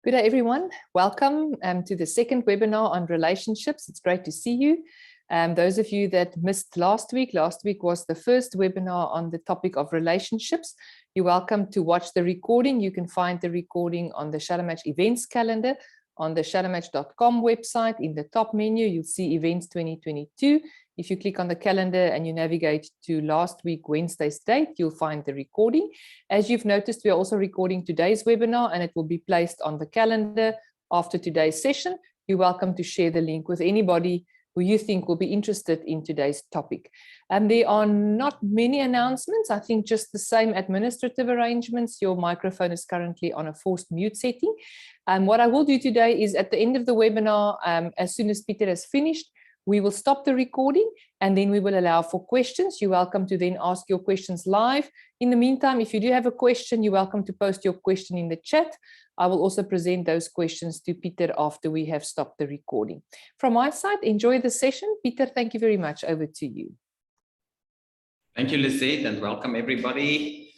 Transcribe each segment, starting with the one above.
Good day, everyone. Welcome to the second webinar on relationships. It's great to see you. Those of you that missed last week was the first webinar on the topic of relationships. You're welcome to watch the recording. You can find the recording on the Shadowmatch events calendar on the shadowmatch.com website. In the top menu, you'll see events 2022. If you click on the calendar and you navigate to last week, Wednesday's date, you'll find the recording. As you've noticed, we are also recording today's webinar and it will be placed on the calendar after today's session. You're welcome to share the link with anybody who you think will be interested in today's topic. There are not many announcements. I think just the same administrative arrangements. Your microphone is currently on a forced mute setting. What I will do today is at the end of the webinar, as soon as Peter has finished, we will stop the recording and then we will allow for questions. You're welcome to then ask your questions live. In the meantime, if you do have a question, you're welcome to post your question in the chat. I will also present those questions to Peter after we have stopped the recording. From my side, enjoy the session. Peter, thank you very much. Over to you. Thank you, Lizette, and welcome everybody.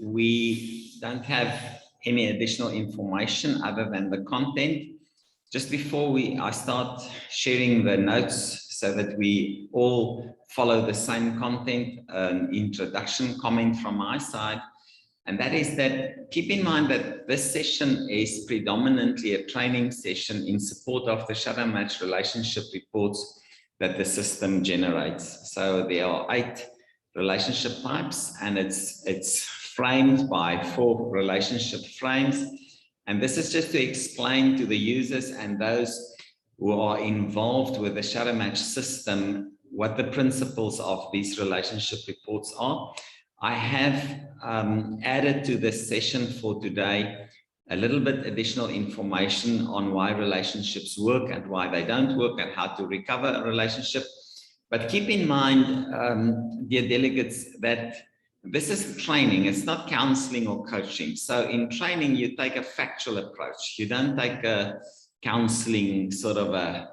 We don't have any additional information other than the content. Just before I start sharing the notes so that we all follow the same content, an introduction comment from my side, and that is that keep in mind that this session is predominantly a training session in support of the Shadowmatch relationship reports that the system generates. So there are 8 relationship types and it's framed by 4 relationship frames. And this is just to explain to the users and those who are involved with the Shadowmatch system what the principles of these relationship reports are. I have added to this session for today a little bit additional information on why relationships work and why they don't work and how to recover a relationship. But keep in mind, dear delegates, that this is training, it's not counseling or coaching. So in training, you take a factual approach. You don't take a counseling sort of a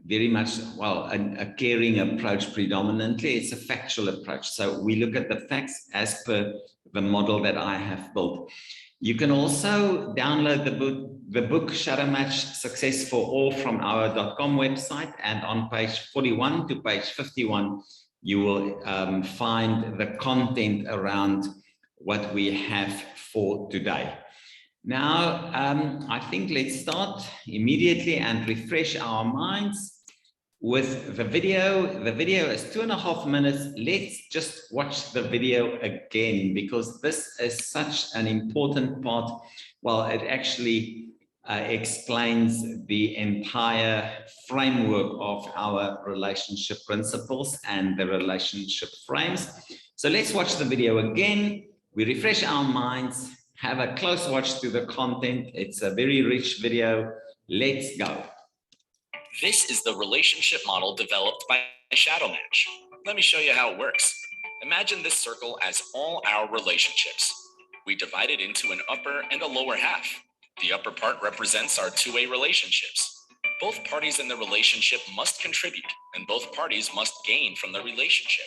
very much, well, a caring approach predominantly. It's a factual approach. So we look at the facts as per the model that I have built. You can also download the book Shadowmatch Success for All from our .com website, and on page 41 to page 51, you will find the content around what we have for today. Now, I think let's start immediately and refresh our minds with the video. The video is 2.5 minutes. Let's just watch the video again because this is such an important part. Well, it actually explains the entire framework of our relationship principles and the relationship frames. So let's watch the video again. We refresh our minds, have a close watch to the content. It's a very rich video. Let's go. This is the relationship model developed by Shadowmatch. Let me show you how it works. Imagine this circle as all our relationships. We divide it into an upper and a lower half. The upper part represents our two-way relationships. Both parties in the relationship must contribute, and both parties must gain from the relationship.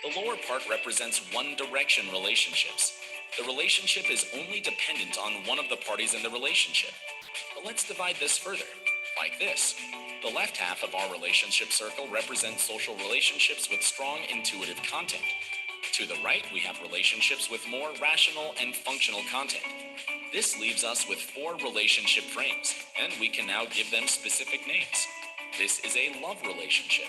The lower part represents one-direction relationships. The relationship is only dependent on one of the parties in the relationship. But let's divide this further, like this. The left half of our relationship circle represents social relationships with strong intuitive content. To the right, we have relationships with more rational and functional content. This leaves us with 4 relationship frames, and we can now give them specific names. This is a love relationship.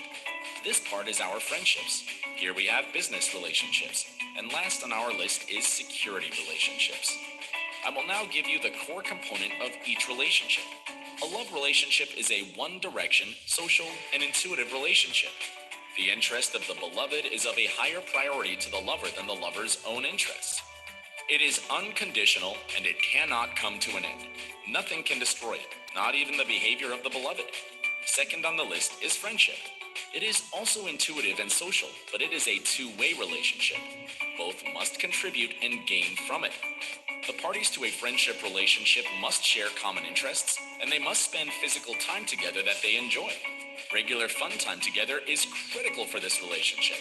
This part is our friendships. Here we have business relationships. And last on our list is security relationships. I will now give you the core component of each relationship. A love relationship is a one-direction, social, and intuitive relationship. The interest of the beloved is of a higher priority to the lover than the lover's own interests. It is unconditional and it cannot come to an end. Nothing can destroy it, not even the behavior of the beloved. Second on the list is friendship. It is also intuitive and social, but it is a two-way relationship. Both must contribute and gain from it. The parties to a friendship relationship must share common interests, and they must spend physical time together that they enjoy. Regular fun time together is critical for this relationship.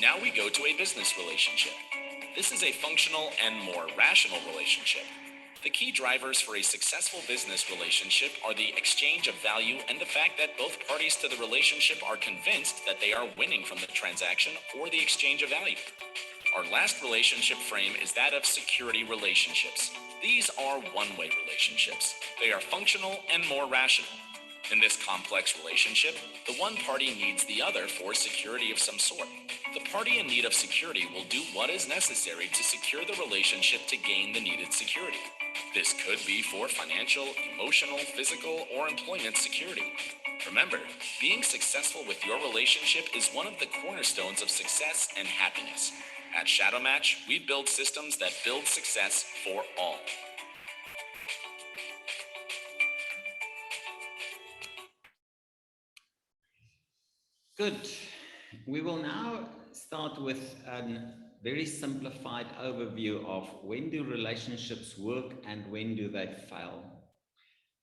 Now we go to a business relationship. This is a functional and more rational relationship. The key drivers for a successful business relationship are the exchange of value and the fact that both parties to the relationship are convinced that they are winning from the transaction or the exchange of value. Our last relationship frame is that of security relationships. These are one-way relationships. They are functional and more rational. In this complex relationship, the one party needs the other for security of some sort. The party in need of security will do what is necessary to secure the relationship to gain the needed security. This could be for financial, emotional, physical, or employment security. Remember, being successful with your relationship is one of the cornerstones of success and happiness. At Shadow Match, we build systems that build success for all. Good. We will now start with a very simplified overview of when do relationships work and when do they fail.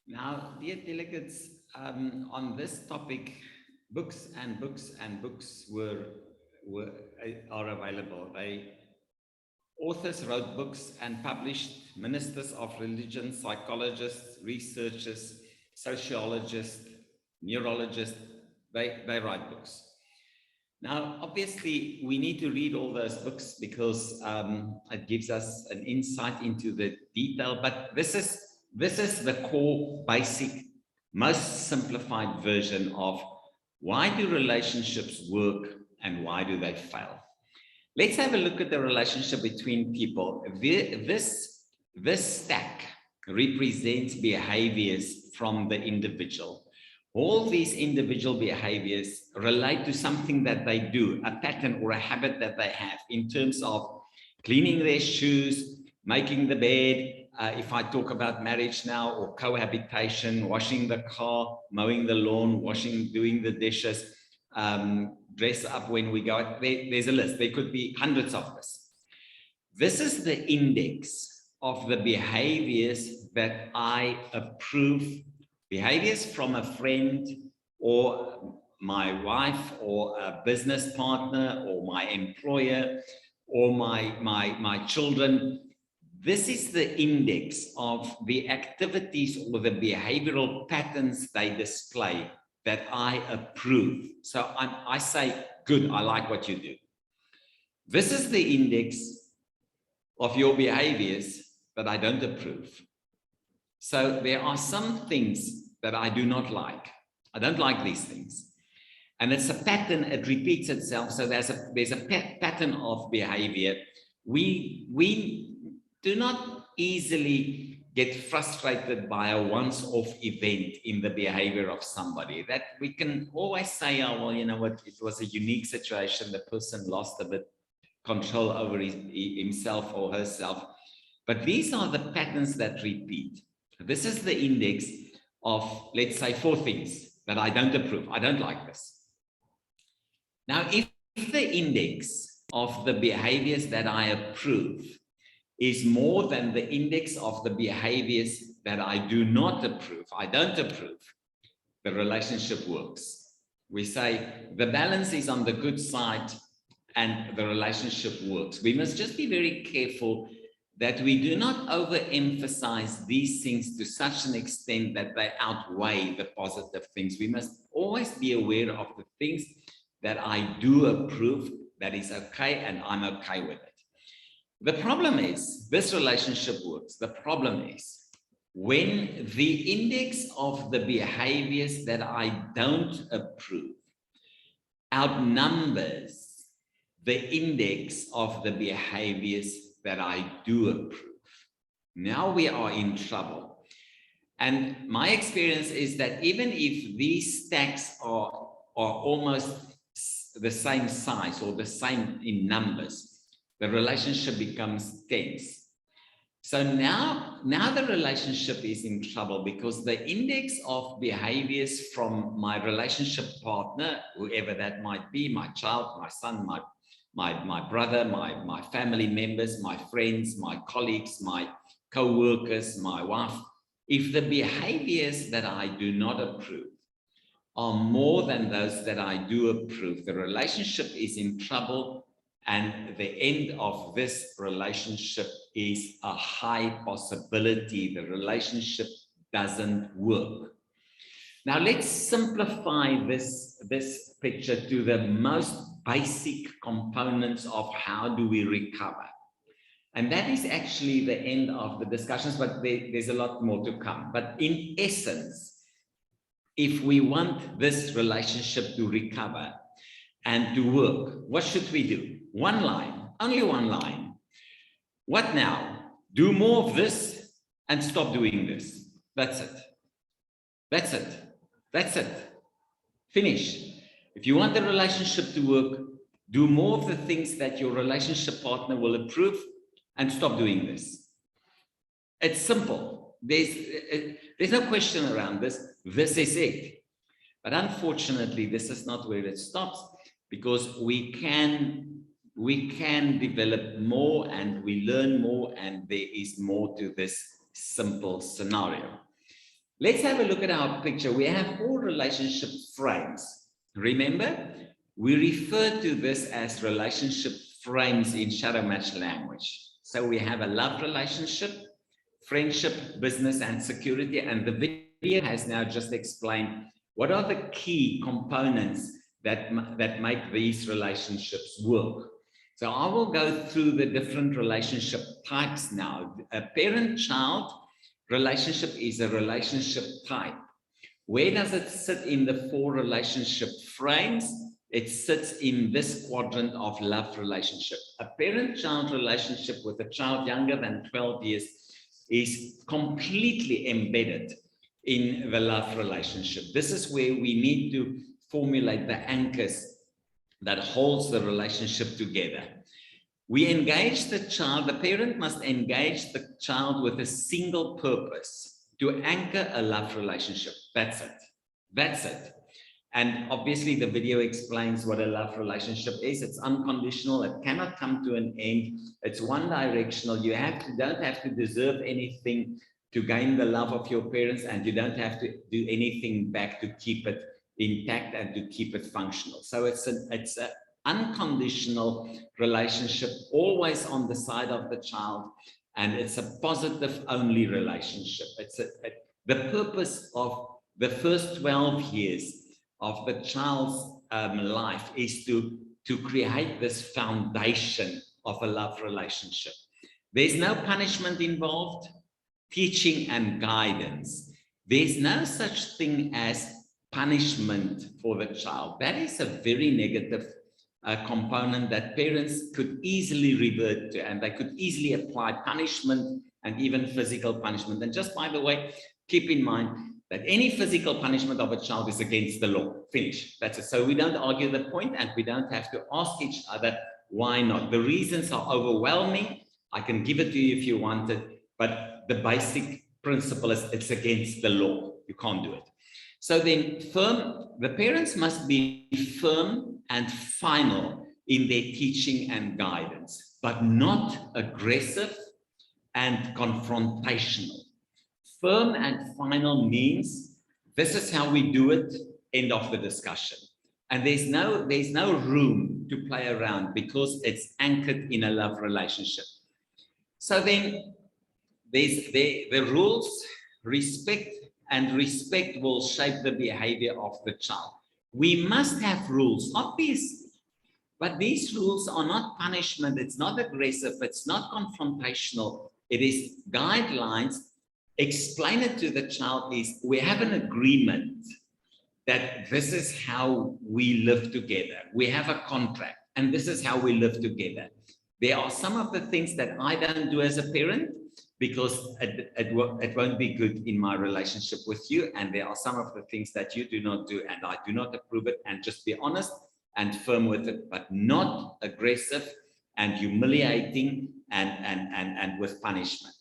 Now, dear delegates, on this topic, books and books and books are available. Authors wrote books and published. Ministers of religion, psychologists, researchers, sociologists, neurologists, they write books. Now, obviously, we need to read all those books because it gives us an insight into the detail, but this is the core, basic, most simplified version of why do relationships work and why do they fail. Let's have a look at the relationship between people. This stack represents behaviors from the individual. All these individual behaviors relate to something that they do, a pattern or a habit that they have in terms of cleaning their shoes, making the bed, if I talk about marriage now, or cohabitation, washing the car, mowing the lawn, doing the dishes, dress up when we go out. There's a list. There could be hundreds of this. This is the index of the behaviors that I approve, behaviors from a friend or my wife or a business partner or my employer or my children. This is the index of the activities or the behavioral patterns they display that I approve. So I say, good, I like what you do. This is the index of your behaviors that I don't approve. So there are some things that I do not like. I don't like these things. And it's a pattern, it repeats itself. So there's a pattern of behavior. We do not easily get frustrated by a once-off event in the behavior of somebody. That we can always say, oh, well, you know what, it was a unique situation. The person lost a bit control over himself or herself. But these are the patterns that repeat. This is the index of, let's say, 4 things that I don't approve. I don't like this. Now, if the index of the behaviors that I approve is more than the index of the behaviors that I do not approve, I don't approve, the relationship works. We say the balance is on the good side and the relationship works. We must just be very careful that we do not overemphasize these things to such an extent that they outweigh the positive things. We must always be aware of the things that I do approve, that is okay, and I'm okay with it. The problem is, this relationship works. The problem is, when the index of the behaviors that I don't approve outnumbers the index of the behaviors that I do approve, now we are in trouble. And my experience is that even if these stacks are almost the same size or the same in numbers, the relationship becomes tense. So now the relationship is in trouble because the index of behaviors from my relationship partner, whoever that might be, my child, my son, my brother, my family members, my friends, my colleagues, my co-workers, my wife, if the behaviors that I do not approve are more than those that I do approve, the relationship is in trouble And the end of this relationship is a high possibility the relationship doesn't work. Now let's simplify this picture to the most basic components of how do we recover. And that is actually the end of the discussions, but there's a lot more to come. But in essence, if we want this relationship to recover and to work, what should we do? One line, only one line. What now? Do more of this and stop doing this. That's it. That's it. That's it. Finish. If you want the relationship to work, do more of the things that your relationship partner will approve and stop doing this. It's simple. There's no question around this. This is it. But unfortunately, this is not where it stops, because we can develop more and we learn more, and there is more to this simple scenario. Let's have a look at our picture. We have four relationship frames. Remember, we refer to this as relationship frames in shadow match language. So we have a love relationship, friendship, business, and security. And the video has now just explained what are the key components that make these relationships work. So I will go through the different relationship types now. A parent-child relationship is a relationship type. Where does it sit in the four relationship frames? It sits in this quadrant of love relationship. A parent-child relationship with a child younger than 12 years is completely embedded in the love relationship. This is where we need to formulate the anchors that holds the relationship together. We engage the child, the parent must engage the child with a single purpose: to anchor a love relationship. That's it. That's it. And obviously the video explains what a love relationship is. It's unconditional. It cannot come to an end. It's one directional. You don't have to deserve anything to gain the love of your parents, and you don't have to do anything back to keep it intact and to keep it functional. So it's an unconditional relationship, always on the side of the child, and it's a positive only relationship. The purpose of the first 12 years of the child's life is to create this foundation of a love relationship. There's no punishment involved, teaching and guidance. There's no such thing as punishment for the child. That is a very negative component that parents could easily revert to, and they could easily apply punishment and even physical punishment. And just by the way, keep in mind that any physical punishment of a child is against the law. Finish. That's it. So we don't argue the point, and we don't have to ask each other why not. The reasons are overwhelming. I can give it to you if you want it, but the basic principle is it's against the law. You can't do it. So then the parents must be firm and final in their teaching and guidance, but not aggressive and confrontational. Firm and final means this is how we do it, end of the discussion. And there's no room to play around because it's anchored in a love relationship. So then there's the rules, respect, and respect will shape the behavior of the child. We must have rules, obviously, but these rules are not punishment. It's not aggressive. It's not confrontational. It is guidelines. Explain it to the child is we have an agreement that this is how we live together. We have a contract, and this is how we live together. There are some of the things that I don't do as a parent because it won't be good in my relationship with you. And there are some of the things that you do not do, and I do not approve it, and just be honest and firm with it, but not aggressive and humiliating and with punishment.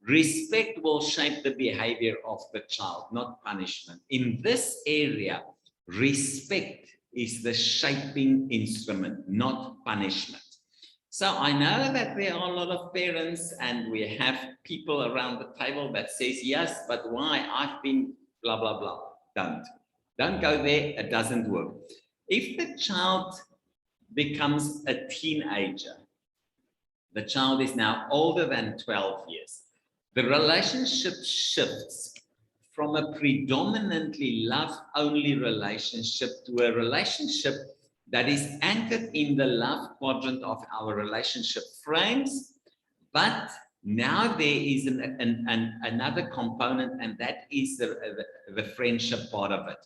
Respect will shape the behavior of the child, not punishment. In this area, respect is the shaping instrument, not punishment. So I know that there are a lot of parents and we have people around the table that says, yes, but why? I've been blah, blah, blah. Don't go there. It doesn't work. If the child becomes a teenager, the child is now older than 12 years, the relationship shifts from a predominantly love-only relationship to a relationship that is anchored in the love quadrant of our relationship frames, but now there is another component, and that is the friendship part of it.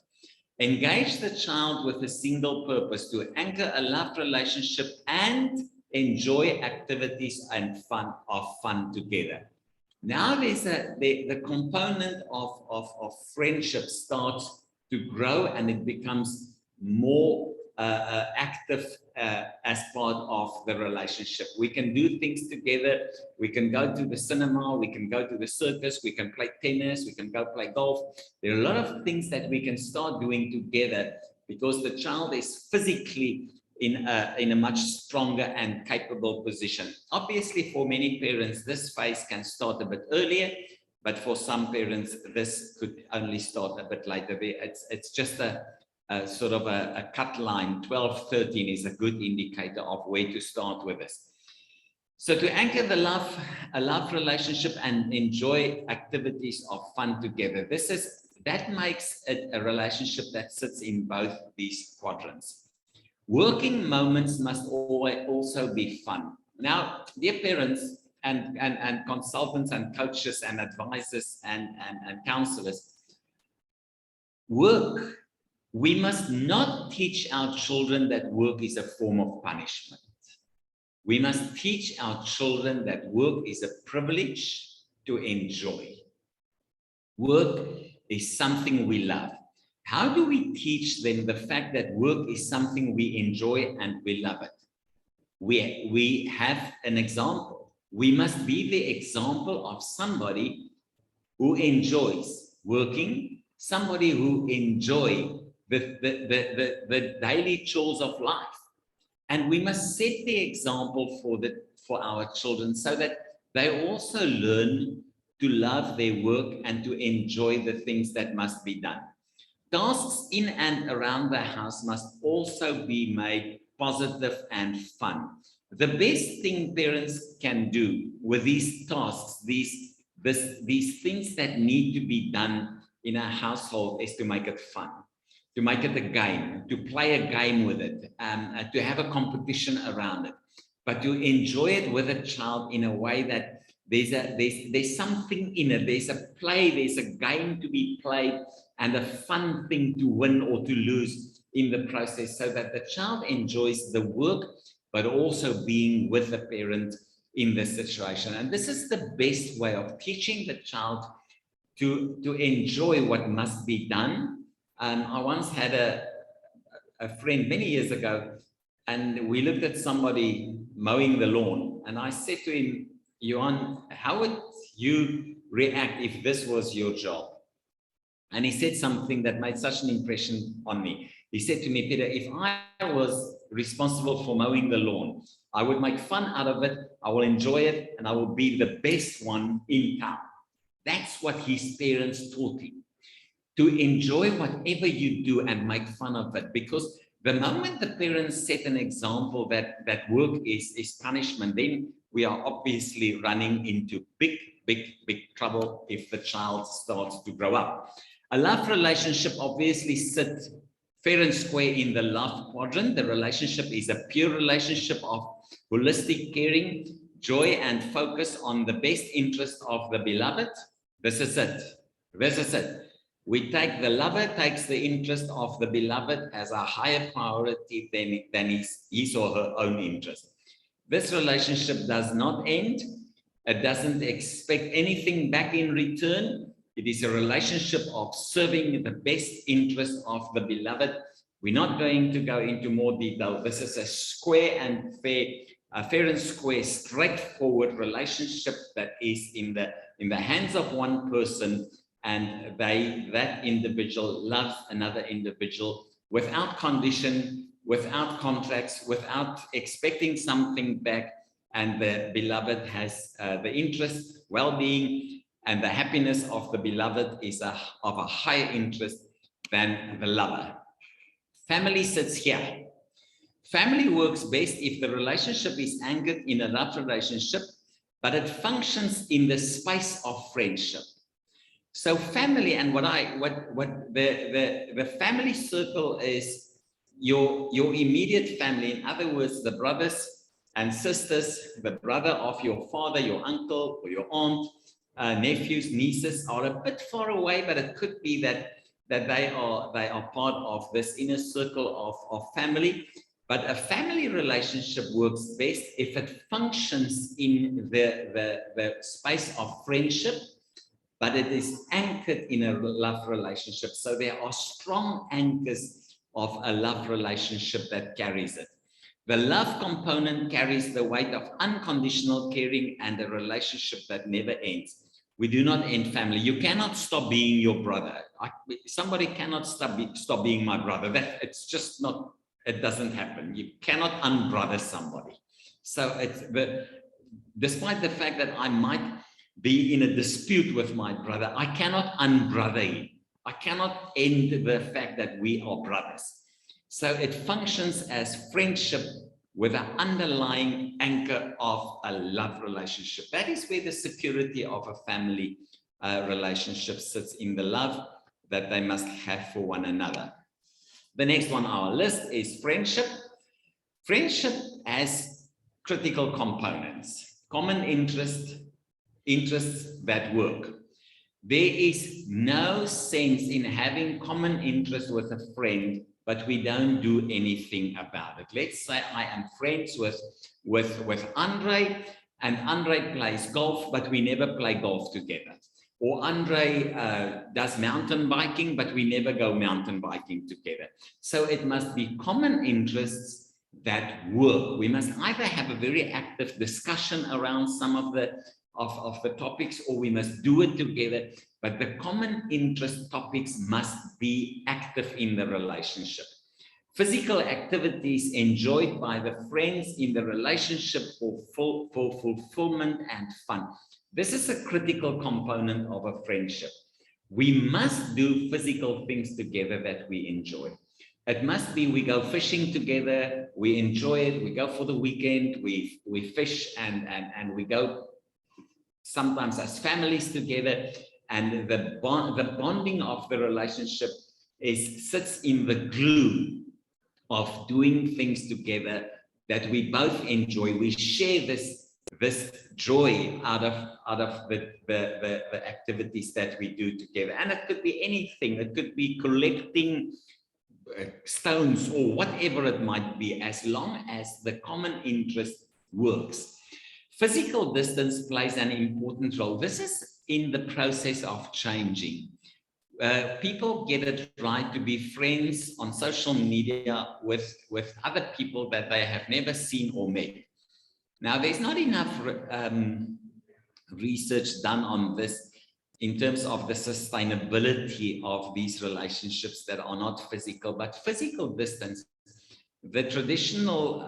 Engage the child with a single purpose to anchor a love relationship and enjoy activities and fun together. Now there's the component of friendship starts to grow, and it becomes more active as part of the relationship. We can do things together. We can go to the cinema. We can go to the circus. We can play tennis. We can go play golf. There are a lot of things that we can start doing together because the child is physically in a much stronger and capable position. Obviously, for many parents, this phase can start a bit earlier, but for some parents, this could only start a bit later. It's just a sort of a cut line. 12, 13 is a good indicator of where to start with this. So to anchor a love relationship and enjoy activities of fun together, that makes it a relationship that sits in both these quadrants. Working moments must always also be fun. Now, dear parents and consultants and coaches and advisors and counselors, we must not teach our children that work is a form of punishment. We must teach our children that work is a privilege to enjoy. Work is something we love. How do we teach them the fact that work is something we enjoy and we love it? We have an example. We must be the example of somebody who enjoys working, somebody who enjoys the daily chores of life. And we must set the example for our children so that they also learn to love their work and to enjoy the things that must be done. Tasks in and around the house must also be made positive and fun. The best thing parents can do with these tasks, these things that need to be done in a household, is to make it fun, to make it a game, to play a game with it, to have a competition around it, but to enjoy it with a child in a way that there's something in it. There's a play, there's a game to be played, and a fun thing to win or to lose in the process, so that the child enjoys the work, but also being with the parent in this situation. And this is the best way of teaching the child to enjoy what must be done. I once had a friend many years ago, and we looked at somebody mowing the lawn, and I said to him, Johan, how would you react if this was your job? And he said something that made such an impression on me. He said to me, Peter, if I was responsible for mowing the lawn, I would make fun out of it, I will enjoy it, and I will be the best one in town. That's what his parents taught him, to enjoy whatever you do and make fun of it. Because the moment the parents set an example that work is punishment, then we are obviously running into big trouble if the child starts to grow up. A love relationship obviously sits fair and square in the love quadrant. The relationship is a pure relationship of holistic caring, joy, and focus on the best interest of the beloved. This is it. This is it. The lover takes the interest of the beloved as a higher priority than his or her own interest. This relationship does not end. It doesn't expect anything back in return. It is a relationship of serving the best interest of the beloved. We're not going to go into more detail. This is a square and fair and square, straightforward relationship that is in the hands of one person, and that individual loves another individual without condition, without contracts, without expecting something back. And the beloved has the interest, well-being, and the happiness of the beloved is of a higher interest than the lover. Family sits here. Family works best if the relationship is anchored in a love relationship, but it functions in the space of friendship. So family, and what the family circle is your immediate family. In other words, the brothers and sisters, the brother of your father, your uncle, or your aunt, nephews, nieces are a bit far away, but it could be that they are part of this inner circle of family. But a family relationship works best if it functions in the space of friendship, but it is anchored in a love relationship. So there are strong anchors of a love relationship that carries it. The love component carries the weight of unconditional caring and a relationship that never ends. We do not end family. You cannot stop being your brother. Somebody cannot stop being my brother. It's just not, it doesn't happen. You cannot unbrother somebody. So despite the fact that I might be in a dispute with my brother, I cannot unbrother him. I cannot end the fact that we are brothers. So it functions as friendship with an underlying anchor of a love relationship. That is where the security of a family relationship sits, in the love that they must have for one another. The next one on our list is friendship. Friendship has critical components, common interests that work. There is no sense in having common interest with a friend, but we don't do anything about it. Let's say I am friends with Andre, and Andre plays golf, but we never play golf together. Or Andre does mountain biking, but we never go mountain biking together. So it must be common interests that work. We must either have a very active discussion around some of the topics, or we must do it together, but the common interest topics must be active in the relationship. Physical activities enjoyed by the friends in the relationship for fulfillment and fun. This is a critical component of a friendship. We must do physical things together that we enjoy. It must be we go fishing together, we enjoy it, we go for the weekend, we fish and we go sometimes as families together, and the bonding of the relationship sits in the glue of doing things together that we both enjoy. We share this joy out of the activities that we do together, and it could be anything. It could be collecting stones or whatever it might be, as long as the common interest works. Physical distance plays an important role. This is in the process of changing. People get it right to be friends on social media with other people that they have never seen or met. Now, there's not enough research done on this in terms of the sustainability of these relationships that are not physical, but physical distance. The traditional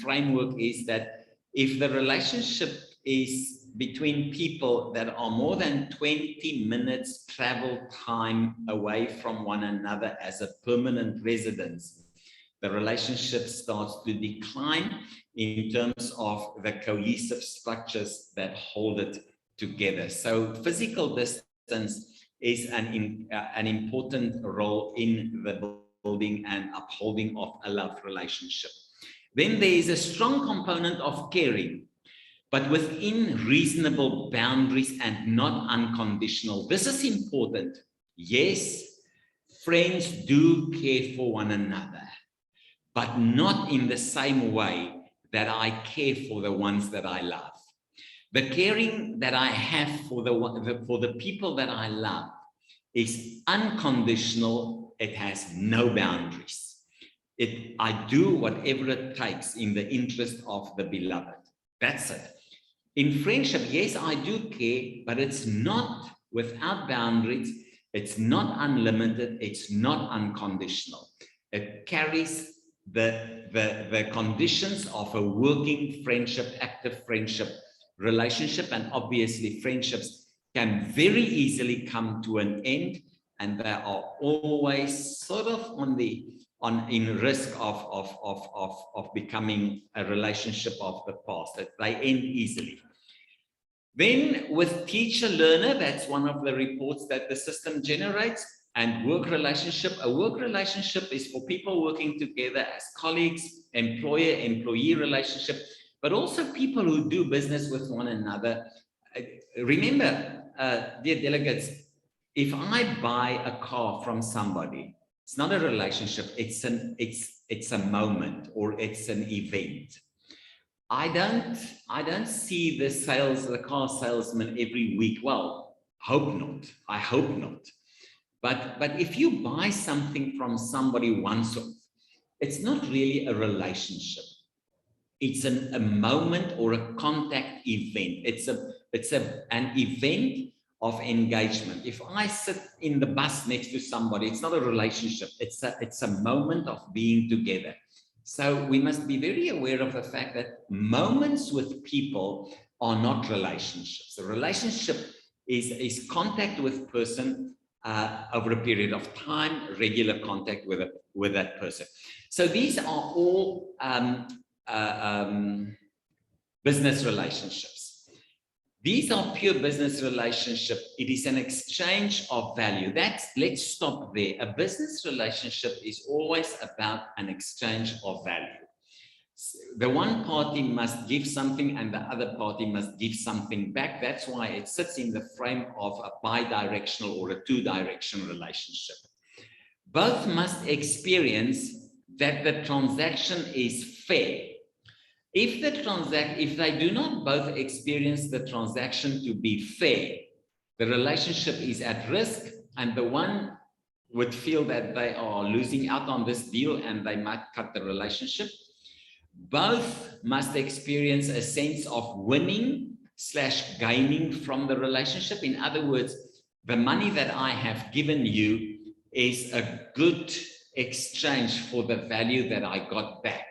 framework is that if the relationship is between people that are more than 20 minutes travel time away from one another as a permanent residence, the relationship starts to decline in terms of the cohesive structures that hold it together. So physical distance is an important role in the building and upholding of a love relationship. Then there is a strong component of caring, but within reasonable boundaries and not unconditional. This is important. Yes, friends do care for one another, but not in the same way that I care for the ones that I love. The caring that I have for the people that I love is unconditional. It has no boundaries. I do whatever it takes in the interest of the beloved. That's it. In friendship, yes, I do care, but it's not without boundaries. It's not unlimited. It's not unconditional. It carries the conditions of a working friendship, active friendship relationship. And obviously, friendships can very easily come to an end and they are always sort of in risk of becoming a relationship of the past, that they end easily. Then with teacher-learner, that's one of the reports that the system generates. And work relationship, a work relationship is for people working together as colleagues, employer-employee relationship, but also people who do business with one another. Remember, dear delegates, if I buy a car from somebody, it's not a relationship, it's a moment, or it's an event. I don't see the car salesman every week. Well, hope not. I hope not. But if you buy something from somebody once off, it's not really a relationship. It's a moment or a contact event. It's an event of engagement. If I sit in the bus next to somebody, it's not a relationship. It's a moment of being together. So we must be very aware of the fact that moments with people are not relationships. A relationship is contact with person over a period of time, regular contact with that person. So these are all business relationships. These are pure business relationship. It is an exchange of value. Let's stop there. A business relationship is always about an exchange of value. The one party must give something and the other party must give something back. That's why it sits in the frame of a bi-directional or a two-directional relationship. Both must experience that the transaction is fair. If they do not both experience the transaction to be fair, the relationship is at risk, and the one would feel that they are losing out on this deal and they might cut the relationship. Both must experience a sense of winning / gaining from the relationship. In other words, the money that I have given you is a good exchange for the value that I got back.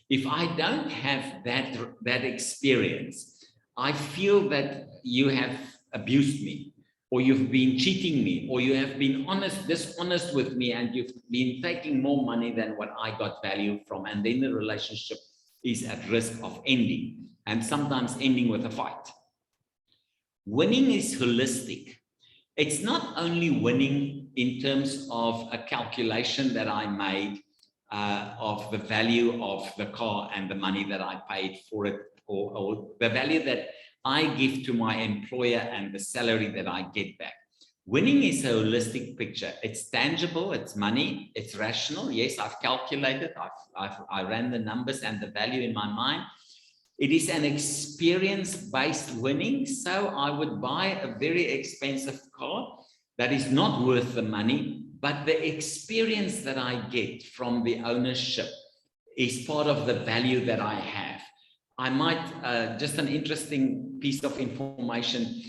If I don't have that experience, I feel that you have abused me, or you've been cheating me, or you have been dishonest with me, and you've been taking more money than what I got value from, and then the relationship is at risk of ending, and sometimes ending with a fight. Winning is holistic. It's not only winning in terms of a calculation that I made of the value of the car and the money that I paid for it, or the value that I give to my employer and the salary that I get back. Winning is a holistic picture. It's tangible, it's money, it's rational. Yes, I've calculated, I ran the numbers and the value in my mind. It is an experience-based winning. So I would buy a very expensive car that is not worth the money, but the experience that I get from the ownership is part of the value that I have. I might, just an interesting piece of information,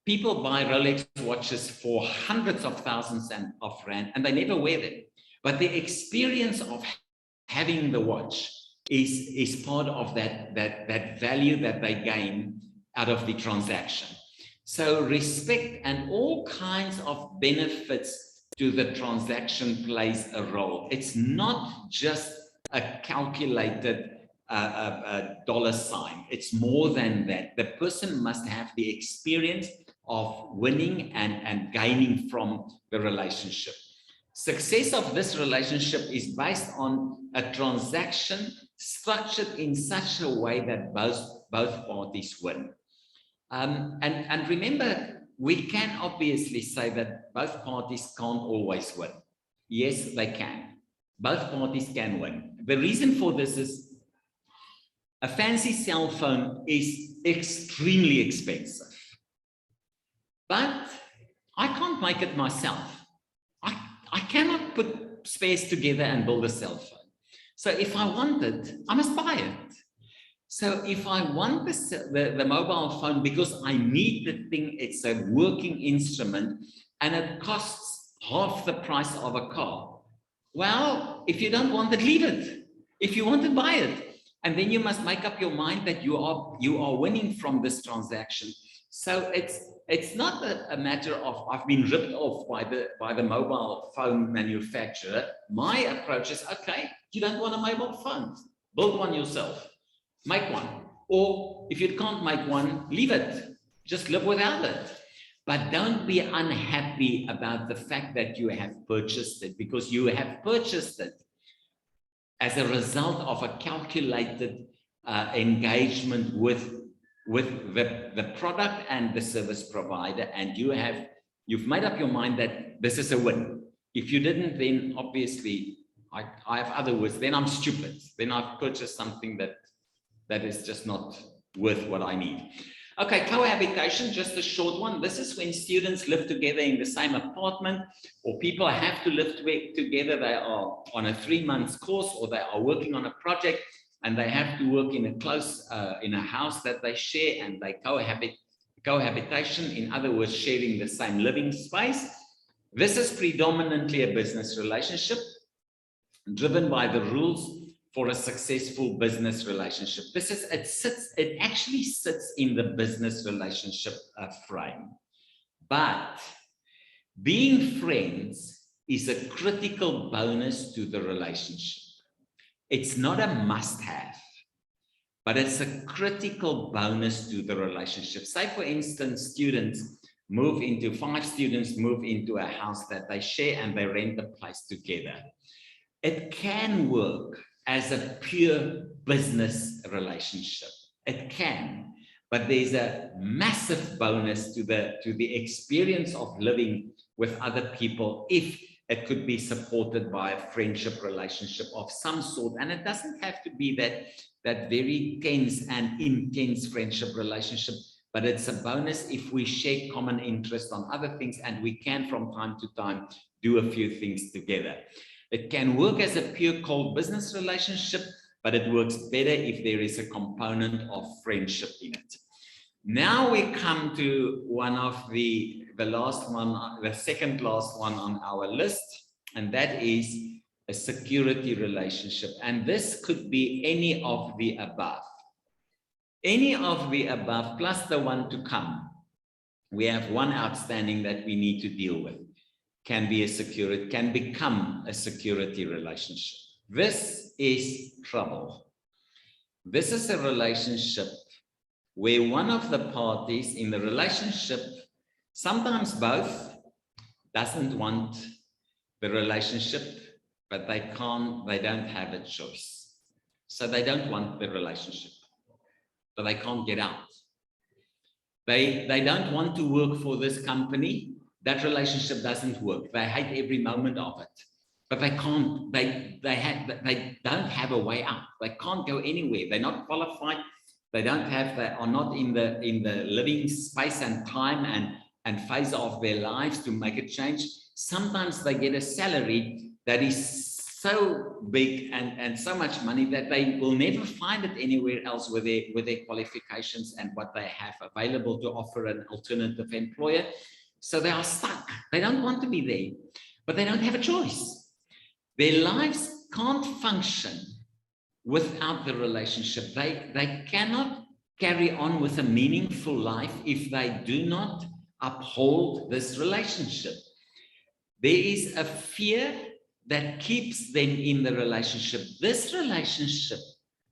people buy Rolex watches for hundreds of thousands of rand, and they never wear them. But the experience of having the watch is part of that value that they gain out of the transaction. So respect and all kinds of benefits to the transaction plays a role. It's not just a calculated dollar sign. It's more than that. The person must have the experience of winning and gaining from the relationship. Success of this relationship is based on a transaction structured in such a way that both parties win. And remember, we can obviously say that both parties can't always win. Yes, they can. Both parties can win. The reason for this is a fancy cell phone is extremely expensive. But I can't make it myself. I cannot put spares together and build a cell phone. So if I want it, I must buy it. So if I want the mobile phone because I need the thing, it's a working instrument, and it costs half the price of a car. Well, if you don't want it, leave it. If you want to buy it. And then you must make up your mind that you are winning from this transaction. So it's not a matter of I've been ripped off by the mobile phone manufacturer. My approach is, okay, you don't want a mobile phone, build one yourself, make one. Or if you can't make one, leave it, just live without it. But don't be unhappy about the fact that you have purchased it, because you have purchased it as a result of a calculated engagement with the product and the service provider, and you've made up your mind that this is a win. If you didn't, then obviously I have other words, then I'm stupid. Then I've purchased something that is just not worth what I need. Okay, cohabitation, just a short one. This is when students live together in the same apartment, or people have to live together. They are on a 3-month course, or they are working on a project, and they have to work in a house that they share, and they cohabitation, in other words, sharing the same living space. This is predominantly a business relationship driven by the rules for a successful business relationship. It actually sits in the business relationship frame. But being friends is a critical bonus to the relationship. It's not a must-have, but it's a critical bonus to the relationship. Say, for instance, 5 students move into a house that they share, and they rent the place together. It can work as a pure business relationship. It can, but there's a massive bonus to the experience of living with other people if it could be supported by a friendship relationship of some sort. And it doesn't have to be that very tense and intense friendship relationship, but it's a bonus if we share common interest on other things, and we can from time to time do a few things together. It can work as a pure cold business relationship, but it works better if there is a component of friendship in it. Now we come to one of the second last one on our list, and that is a security relationship. And this could be any of the above. Any of the above plus the one to come. We have one outstanding that we need to deal with. Can become a security relationship. This is trouble. This is a relationship where one of the parties in the relationship, sometimes both, doesn't want the relationship, but they don't have a choice. So they don't want the relationship, but they can't get out. They don't want to work for this company. That relationship doesn't work. They hate every moment of it, but they can't. They don't have a way out. They can't go anywhere. They're not qualified. They are not in the living space and time and phase of their lives to make a change. Sometimes they get a salary that is so big and so much money that they will never find it anywhere else with their qualifications and what they have available to offer an alternative employer. So they are stuck. They don't want to be there, but they don't have a choice. Their lives can't function without the relationship. They cannot carry on with a meaningful life if they do not uphold this relationship. There is a fear that keeps them in the relationship. This relationship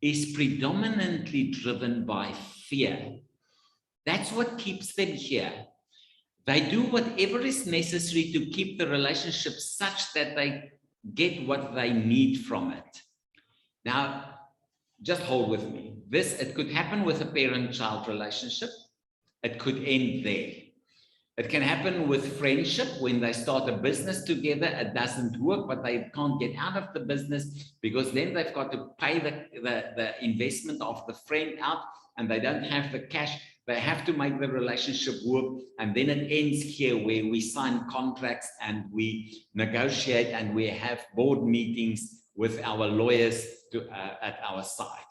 is predominantly driven by fear. That's what keeps them here. They do whatever is necessary to keep the relationship such that they get what they need from it. Now, just hold with me. It could happen with a parent-child relationship. It could end there. It can happen with friendship when they start a business together. It doesn't work, but they can't get out of the business because then they've got to pay the investment of the friend out, and they don't have the cash. They have to make the relationship work, and then it ends here where we sign contracts and we negotiate and we have board meetings with our lawyers at our side.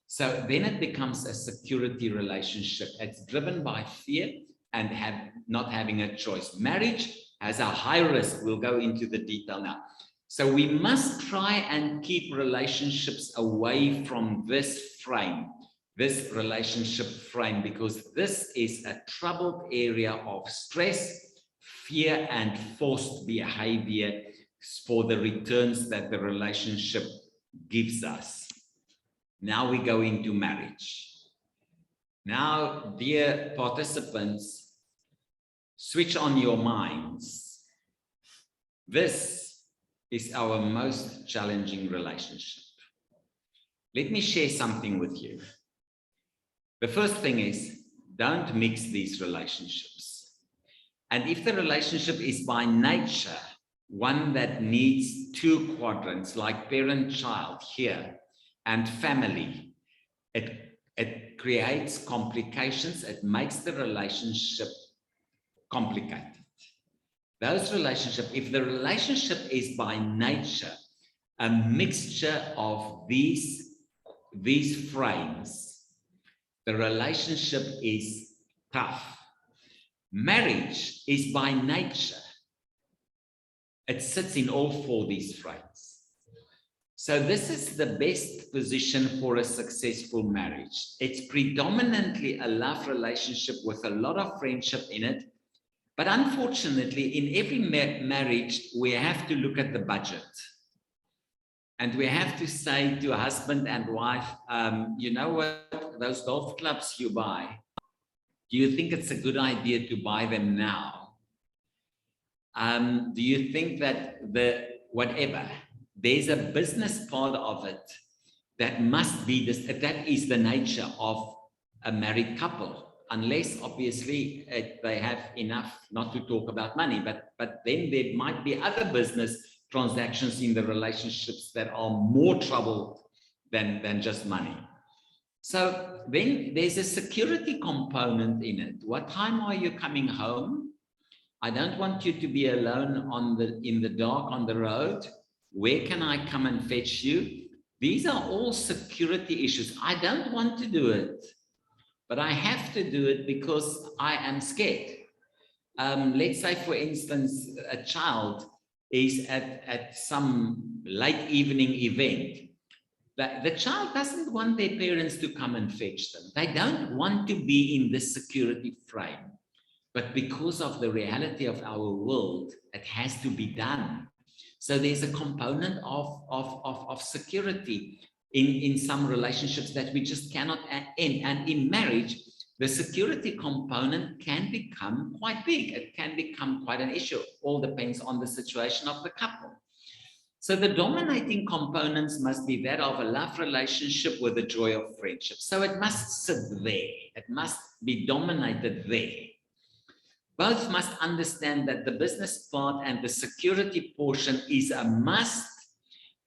So then it becomes a security relationship. It's driven by fear and not having a choice. Marriage has a high risk. We'll go into the detail now. So we must try and keep relationships away from this frame, this relationship frame, because this is a troubled area of stress, fear, and forced behavior for the returns that the relationship gives us. Now we go into marriage. Now, dear participants, switch on your minds. This is our most challenging relationship. Let me share something with you. The first thing is, don't mix these relationships. And if the relationship is by nature one that needs two quadrants, like parent-child here and family, it creates complications. It makes the relationship complicated. Those relationships, if the relationship is by nature a mixture of these frames, the relationship is tough. Marriage is by nature, it sits in all four of these frames. So this is the best position for a successful marriage. It's predominantly a love relationship with a lot of friendship in it. But unfortunately, in every marriage, we have to look at the budget. And we have to say to a husband and wife, you know what, those golf clubs you buy, do you think it's a good idea to buy them now? Do you think that whatever, there's a business part of it that must be this, that is the nature of a married couple, unless obviously they have enough not to talk about money, but then there might be other business transactions in the relationships that are more trouble than just money. So then there's a security component in it. What time are you coming home? I don't want you to be alone in the dark on the road. Where can I come and fetch you? These are all security issues. I don't want to do it, but I have to do it because I am scared. Let's say, for instance, a child is at some late evening event. The child doesn't want their parents to come and fetch them. They don't want to be in this security frame. But because of the reality of our world, it has to be done. So there's a component of security in some relationships that we just cannot end. And in marriage, the security component can become quite big. It can become quite an issue. All depends on the situation of the couple. So the dominating components must be that of a love relationship with the joy of friendship. So it must sit there. It must be dominated there. Both must understand that the business part and the security portion is a must,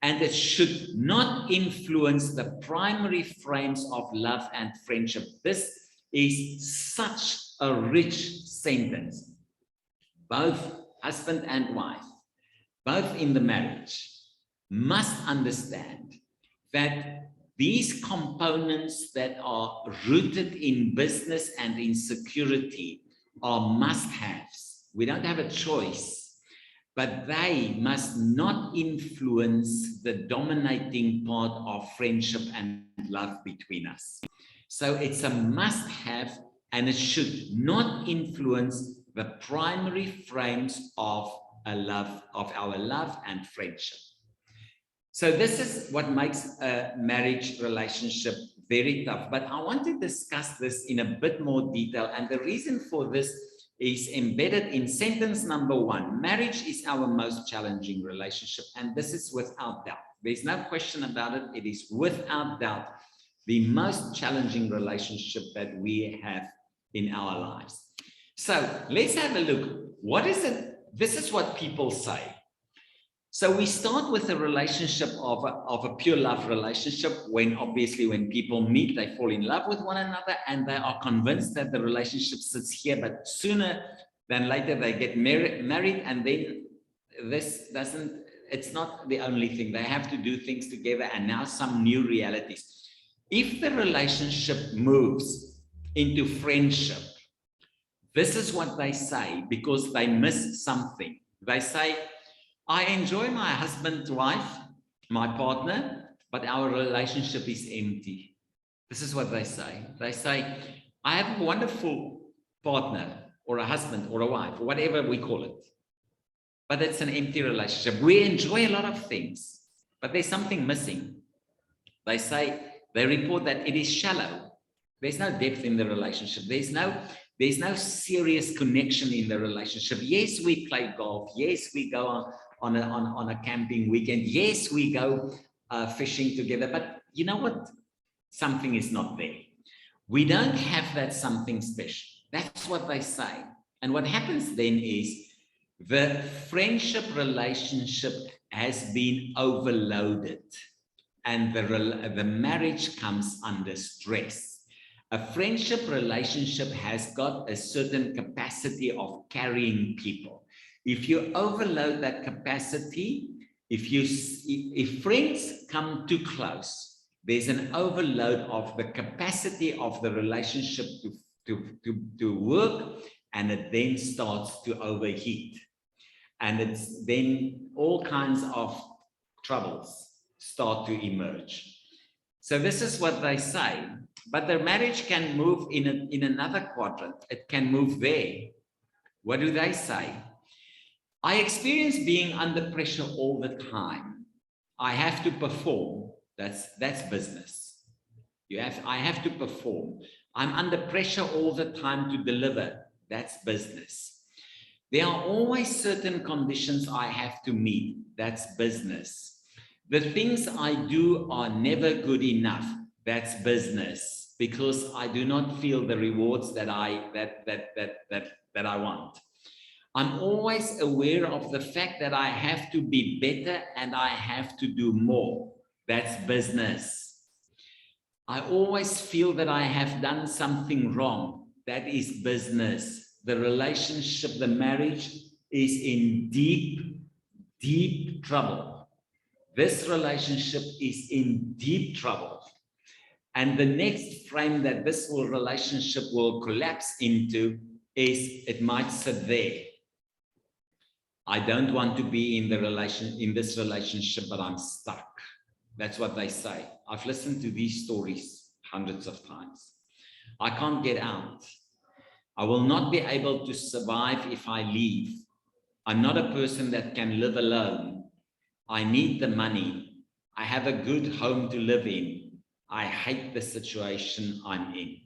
and it should not influence the primary frames of love and friendship. This is such a rich sentence. Both husband and wife, both in the marriage, must understand that these components that are rooted in business and in security are must-haves. We don't have a choice, but they must not influence the dominating part of friendship and love between us. So it's a must-have, and it should not influence the primary frames of our love and friendship. So this is what makes a marriage relationship very tough. But I want to discuss this in a bit more detail. And the reason for this is embedded in sentence number 1. Marriage is our most challenging relationship. And this is without doubt. There's no question about it. It is without doubt the most challenging relationship that we have in our lives. So let's have a look. What is it? This is what people say. So we start with a relationship of a pure love relationship, when obviously when people meet, they fall in love with one another and they are convinced that the relationship sits here, but sooner than later they get married, and then it's not the only thing. They have to do things together, and now some new realities. If the relationship moves into friendship, this is what they say, because they miss something. They say, I enjoy my husband, wife, my partner, but our relationship is empty. This is what they say. They say, I have a wonderful partner or a husband or a wife, or whatever we call it. But it's an empty relationship. We enjoy a lot of things, but there's something missing. They say, they report that it is shallow. There's no depth in the relationship. There's no serious connection in the relationship. Yes, we play golf. Yes, we go on a camping weekend. Yes, we go fishing together. But you know what? Something is not there. We don't have that something special. That's what they say. And what happens then is the friendship relationship has been overloaded, and the marriage comes under stress. A friendship relationship has got a certain capacity of carrying people. If you overload that capacity, if friends come too close, there's an overload of the capacity of the relationship to work, and it then starts to overheat. And it's then all kinds of troubles start to emerge. So this is what they say. But the marriage can move in another quadrant. It can move there. What do they say? I experience being under pressure all the time. I have to perform. That's business. I have to perform. I'm under pressure all the time to deliver. That's business. There are always certain conditions I have to meet. That's business. The things I do are never good enough. That's business, because I do not feel the rewards that I want. I'm always aware of the fact that I have to be better and I have to do more. That's business. I always feel that I have done something wrong. That is business. The relationship, the marriage is in deep, deep trouble. This relationship is in deep trouble. And the next frame that this relationship will collapse into is it might sit there. I don't want to be in this relationship, but I'm stuck. That's what they say. I've listened to these stories hundreds of times. I can't get out. I will not be able to survive if I leave. I'm not a person that can live alone. I need the money. I have a good home to live in. I hate the situation I'm in.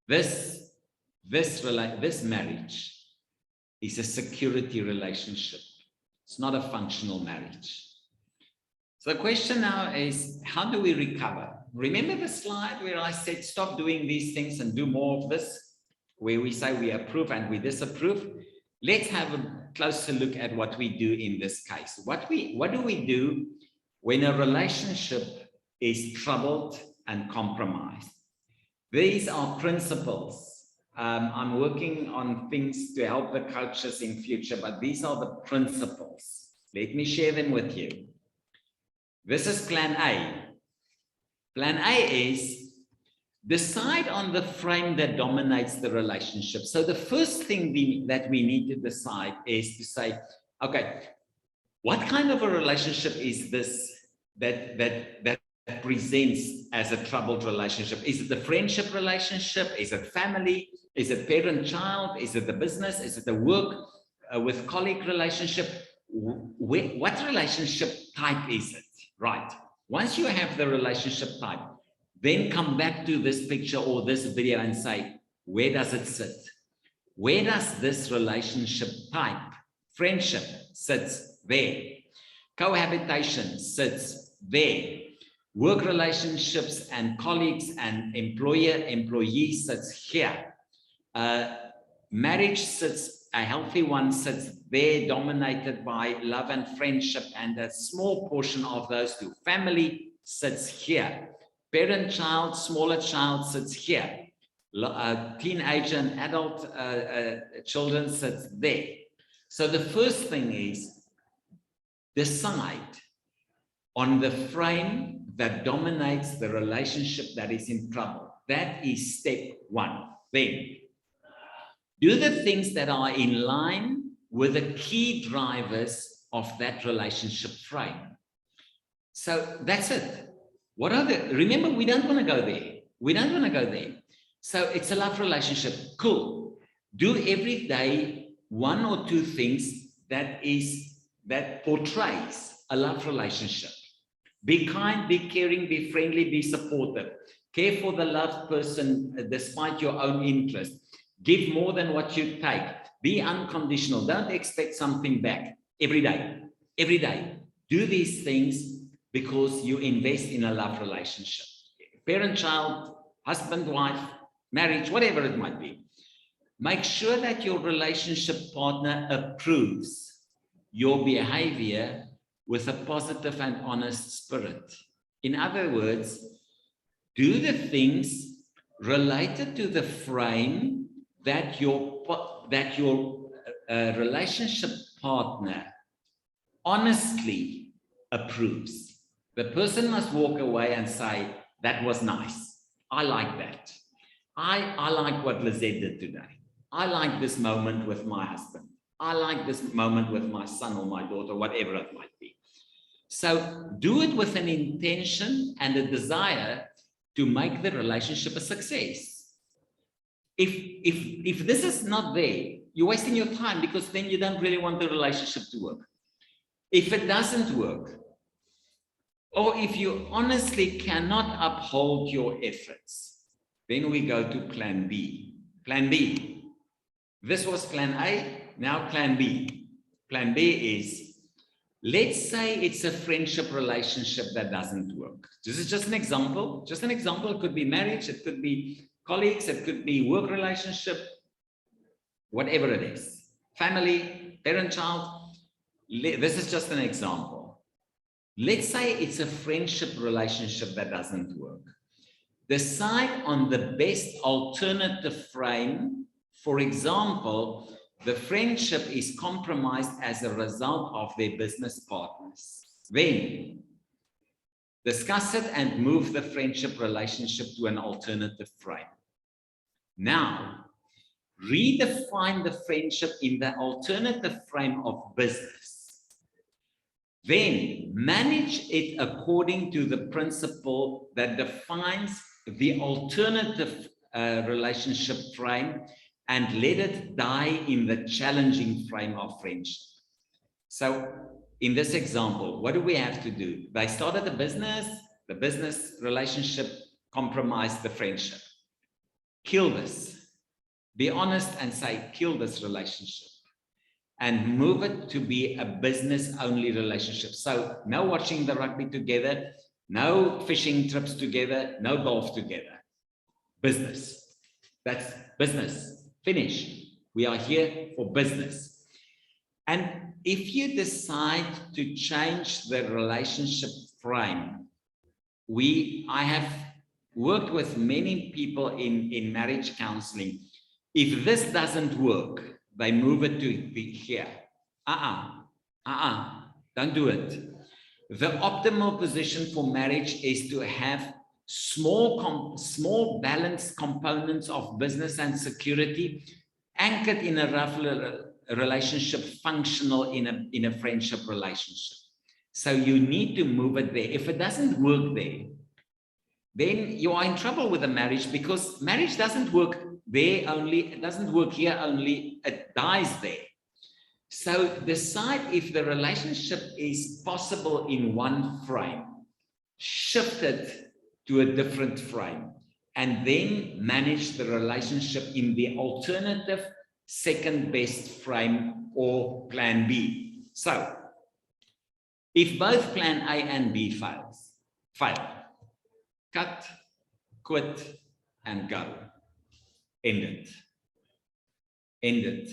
This marriage is a security relationship. It's not a functional marriage. So the question now is, how do we recover? Remember the slide where I said, stop doing these things and do more of this, where we say we approve and we disapprove? Let's have a closer look at what we do in this case. What do we do when a relationship is troubled and compromised? These are principles. I'm working on things to help the coaches in future, but these are the principles. Let me share them with you. This is plan A. Plan A is decide on the frame that dominates the relationship. So the first thing that we need to decide is to say, okay, what kind of a relationship is this that presents as a troubled relationship? Is it a friendship relationship? Is it family? Is it parent-child? Is it the business? Is it the work with colleague relationship? What relationship type is it? Right. Once you have the relationship type, then come back to this picture or this video and say, where does it sit? Where does this relationship type, friendship, sits there? Cohabitation sits there. Work relationships and colleagues and employee sits here. Marriage sits, a healthy one sits there, dominated by love and friendship, and a small portion of those two. Family sits here. Parent-child, smaller child sits here. Teenager and adult children sits there. So the first thing is decide on the frame that dominates the relationship that is in trouble. That is step one. Then do the things that are in line with the key drivers of that relationship frame. So that's it. What are the, remember, we don't want to go there. We don't want to go there. So it's a love relationship. Cool. Do every day one or two things that portrays a love relationship. Be kind, be caring, be friendly, be supportive. Care for the loved person despite your own interest. Give more than what you take. Be unconditional. Don't expect something back every day. Every day. Do these things because you invest in a love relationship. Parent-child, husband-wife, marriage, whatever it might be. Make sure that your relationship partner approves your behavior with a positive and honest spirit. In other words, do the things related to the frame that your relationship partner honestly approves. The person must walk away and say, that was nice. I like that. I like what Lizette did today. I like this moment with my husband. I like this moment with my son or my daughter, whatever it might be. So do it with an intention and a desire to make the relationship a success. If this is not there, you're wasting your time, because then you don't really want the relationship to work. If it doesn't work, or if you honestly cannot uphold your efforts, then we go to plan B. Plan B. This was plan A, now plan B. Plan B is, let's say it's a friendship relationship that doesn't work. This is just an example. Just an example. It could be marriage, it could be colleagues, it could be work relationship, whatever it is. Family, parent-child. This is just an example. Let's say it's a friendship relationship that doesn't work. Decide on the best alternative frame. For example, the friendship is compromised as a result of their business partners. Then discuss it and move the friendship relationship to an alternative frame. Now, redefine the friendship in the alternative frame of business. Then manage it according to the principle that defines the alternative relationship frame, and let it die in the challenging frame of friendship. So in this example, what do we have to do? They started the business relationship compromised the friendship. Kill this. Be honest and say, kill this relationship. And move it to be a business-only relationship. So no watching the rugby together, no fishing trips together, no golf together. Business. That's business. Finish. We are here for business. And if you decide to change the relationship frame, I have worked with many people in marriage counseling. If this doesn't work, they move it to be here. Don't do it. The optimal position for marriage is to have small balanced components of business and security anchored in a rough relationship, functional in a friendship relationship. So you need to move it there. If it doesn't work there, then you are in trouble with the marriage, because marriage doesn't work there only, it doesn't work here only, it dies there. So decide if the relationship is possible in one frame, shift it to a different frame, and then manage the relationship in the alternative second best frame, or plan B. So if both plan A and B fail, cut, quit, and go. End it. End it.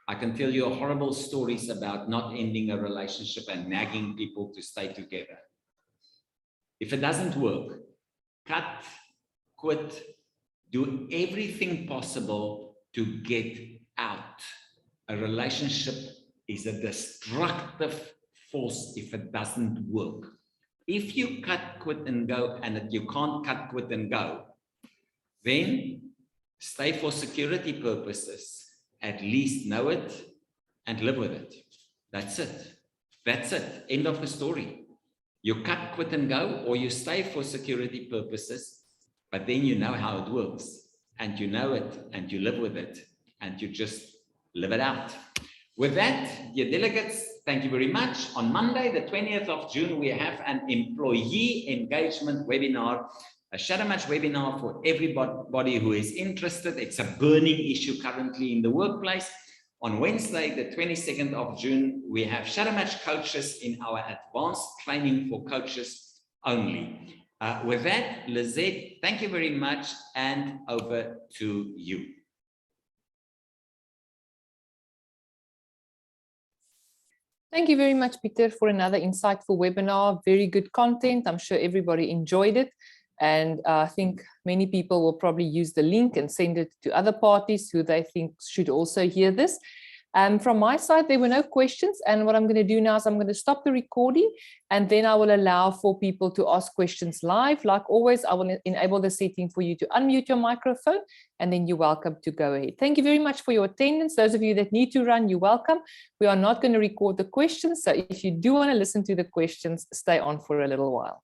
I can tell you horrible stories about not ending a relationship and nagging people to stay together. If it doesn't work, cut, quit, do everything possible to get out. A relationship is a destructive force if it doesn't work. If you cut, quit, and go, and you can't cut, quit, and go, then stay for security purposes. At least know it and live with it. That's it. That's it. End of the story. You cut, quit and go, or you stay for security purposes, but then you know how it works and you know it and you live with it and you just live it out. With that, dear delegates, thank you very much. On Monday, the 20th of June, we have an employee engagement webinar, a Shadow Match webinar for everybody who is interested. It's a burning issue currently in the workplace. On Wednesday, the 22nd of June, we have Shadow Match coaches in our advanced training for coaches only. With that, Lizette, thank you very much, and over to you. Thank you very much, Peter, for another insightful webinar. Very good content. I'm sure everybody enjoyed it. And I think many people will probably use the link and send it to other parties who they think should also hear this. From my side, there were no questions. And what I'm going to do now is I'm going to stop the recording, and then I will allow for people to ask questions live. Like always, I will enable the setting for you to unmute your microphone, and then you're welcome to go ahead. Thank you very much for your attendance. Those of you that need to run, you're welcome. We are not going to record the questions. So if you do want to listen to the questions, stay on for a little while.